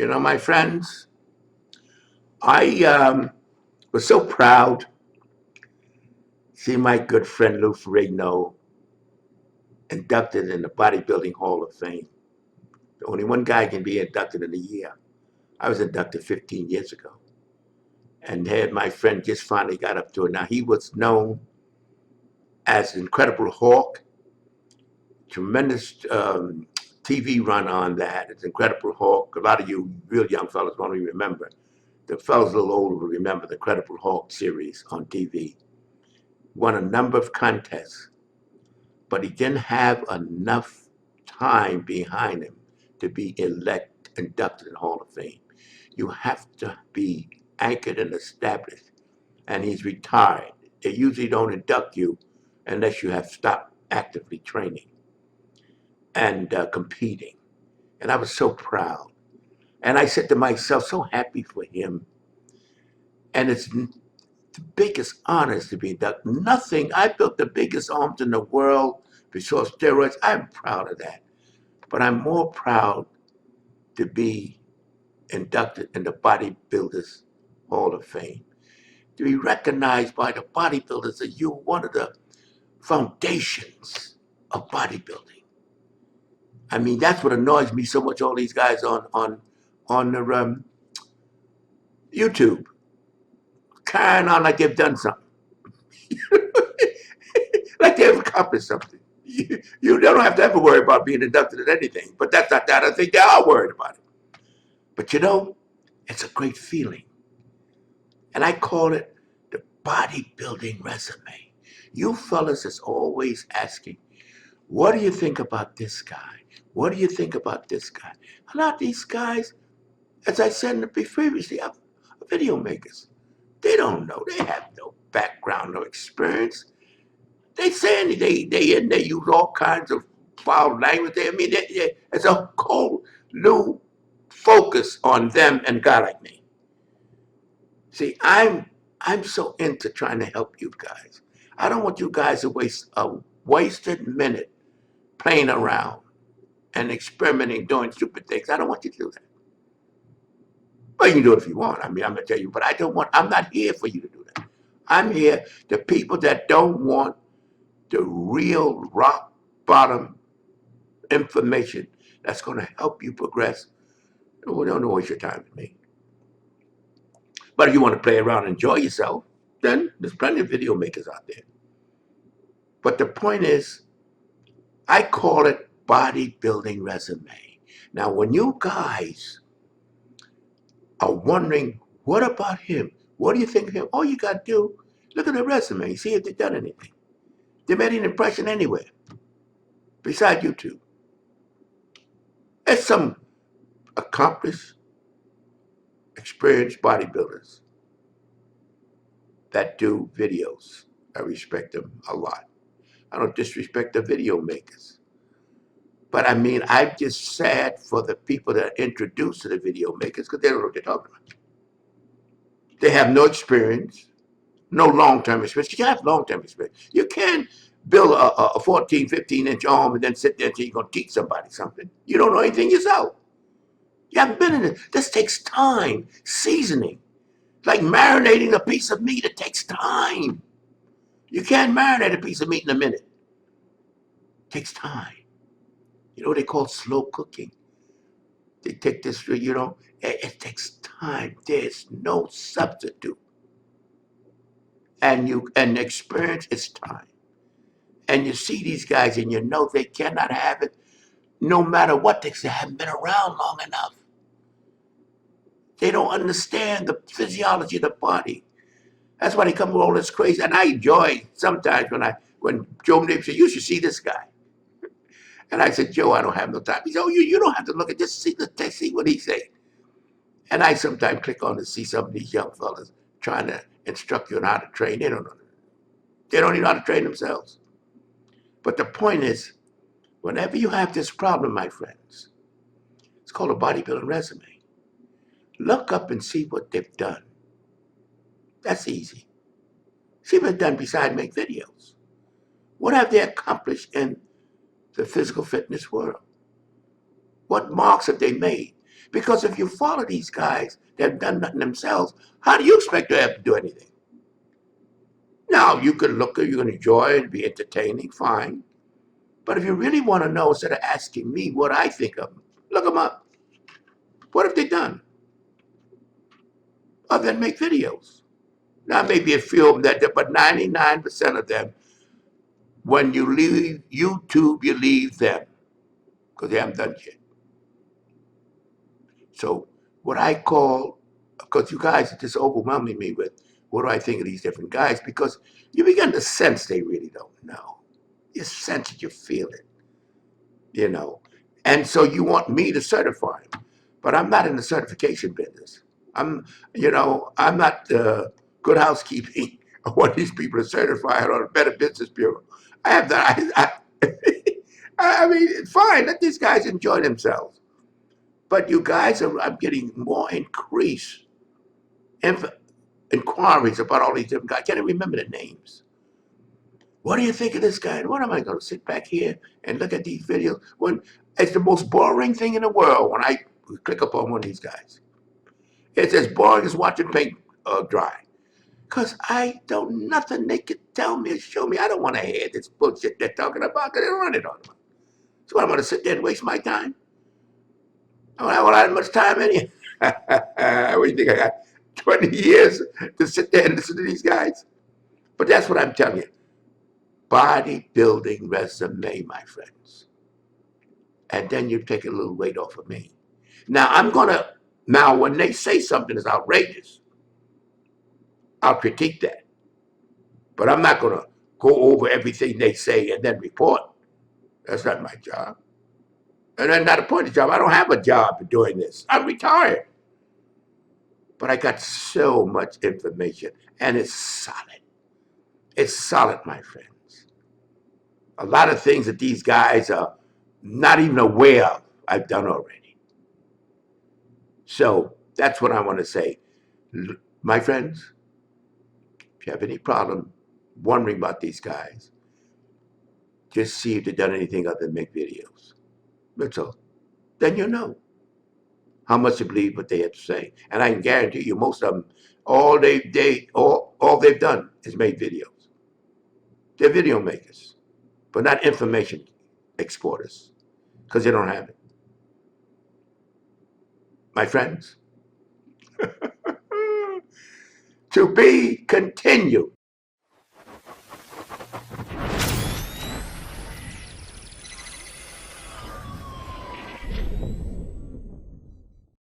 You know, my friends, I was so proud to see my good friend Lou Ferrigno inducted in the Bodybuilding Hall of Fame. Only one guy can be inducted in a year. I was inducted 15 years ago. And had my friend just finally got up to it. Now, he was known as Incredible Hawk, tremendous TV run on that. It's Incredible Hawk. A lot of you real young fellas won't even remember. The fellas a little older will remember the Incredible Hawk series on TV. Won a number of contests, but he didn't have enough time behind him to be inducted in the Hall of Fame. You have to be anchored and established, and he's retired. They usually don't induct you unless you have stopped actively training and competing. And I was so proud. And I said to myself, so happy for him. And it's the biggest honor to be inducted. Nothing, I built the biggest arms in the world before steroids. I'm proud of that. But I'm more proud to be inducted in the Bodybuilders Hall of Fame. To be recognized by the bodybuilders that you're one of the foundations of bodybuilding. I mean, that's what annoys me so much. All these guys on the YouTube carrying on like they've done something, like they've accomplished something. You don't have to ever worry about being inducted in anything, but that's not that. I think they are worried about it. But you know, it's a great feeling, and I call it the bodybuilding resume. You fellas is always asking, what do you think about this guy? What do you think about this guy? A lot of these guys, as I said previously, are video makers. They don't know. They have no background, no experience. They say they use all kinds of foul language. It's a whole new focus on them and a guy like me. See, I'm so into trying to help you guys. I don't want you guys to waste a wasted minute playing around and experimenting, doing stupid things. I don't want you to do that. Well, you can do it if you want. I mean, I'm gonna tell you, but I'm not here for you to do that. I'm here, the people that don't want the real rock bottom information that's gonna help you progress. Well, don't waste your time with me. But if you want to play around and enjoy yourself, then there's plenty of video makers out there. But the point is, I call it bodybuilding resume. Now, when you guys are wondering, what about him? What do you think of him? All you got to do, look at the resume, see if they've done anything. They made an impression anywhere, besides YouTube. There's some accomplished, experienced bodybuilders that do videos. I respect them a lot. I don't disrespect the video makers. But I mean, I'm just sad for the people that are introduced to the video makers because they don't know what they're talking about. They have no experience, no long-term experience. You have long-term experience. You can't build a 14, 15-inch arm and then sit there and say you're going to teach somebody something. You don't know anything yourself. You haven't been in it. This takes time, seasoning. Like marinating a piece of meat, it takes time. You can't marinate a piece of meat in a minute. It takes time. You know what they call slow cooking? They take this, it takes time. There's no substitute. And experience is time. And you see these guys and you know they cannot have it no matter what they say. They haven't been around long enough. They don't understand the physiology of the body. That's why they come with all this crazy. And I enjoy sometimes when Joe Nib said, you should see this guy. And I said, Joe, I don't have no time. He said, oh, you don't have to look at this. See what he said. And I sometimes click on to see some of these young fellas trying to instruct you on how to train. They don't know. They don't even know how to train themselves. But the point is, whenever you have this problem, my friends, it's called a bodybuilding resume. Look up and see what they've done. That's easy. See what they've done besides make videos. What have they accomplished in the physical fitness world? What marks have they made? Because if you follow these guys that have done nothing themselves, how do you expect to have to do anything? Now, you can look, you can enjoy and be entertaining, fine. But if you really want to know, instead of asking me what I think of them, look them up. What have they done? Other than make videos. Now, maybe a few of them but 99% of them, when you leave YouTube, you leave them because they haven't done shit. So, what I call, because you guys are just overwhelming me with what do I think of these different guys, because you begin to sense they really don't know. You sense it, you feel it, you know. And so you want me to certify them, but I'm not in the certification business. I'm, I'm not good housekeeping. I want these people to certify on a Better Business Bureau. I have that. I mean, it's fine. Let these guys enjoy themselves. But you guys I'm getting more increased inquiries about all these different guys. I can't even remember the names. What do you think of this guy? And what am I going to sit back here and look at these videos when it's the most boring thing in the world when I click upon one of these guys? It's as boring as watching paint dry. Because I don't, nothing they can tell me or show me. I don't want to hear this bullshit they're talking about because they don't run it on me. So I'm going to sit there and waste my time? I don't have much time anyhow. What do you think I got? 20 years to sit there and listen to these guys? But that's what I'm telling you. Bodybuilding resume, my friends. And then you take a little weight off of me. Now when they say something is outrageous, I'll critique that. But I'm not going to go over everything they say and then report. That's not my job. And that's not a point of job. I don't have a job doing this. I'm retired. But I got so much information, and it's solid. It's solid, my friends. A lot of things that these guys are not even aware of, I've done already. So that's what I want to say. My friends, if you have any problem wondering about these guys, just see if they've done anything other than make videos. That's all. Then you know how much to believe what they have to say. And I can guarantee you, most of them, all they've done is made videos. They're video makers, but not information exporters, because they don't have it. My friends, to be continued.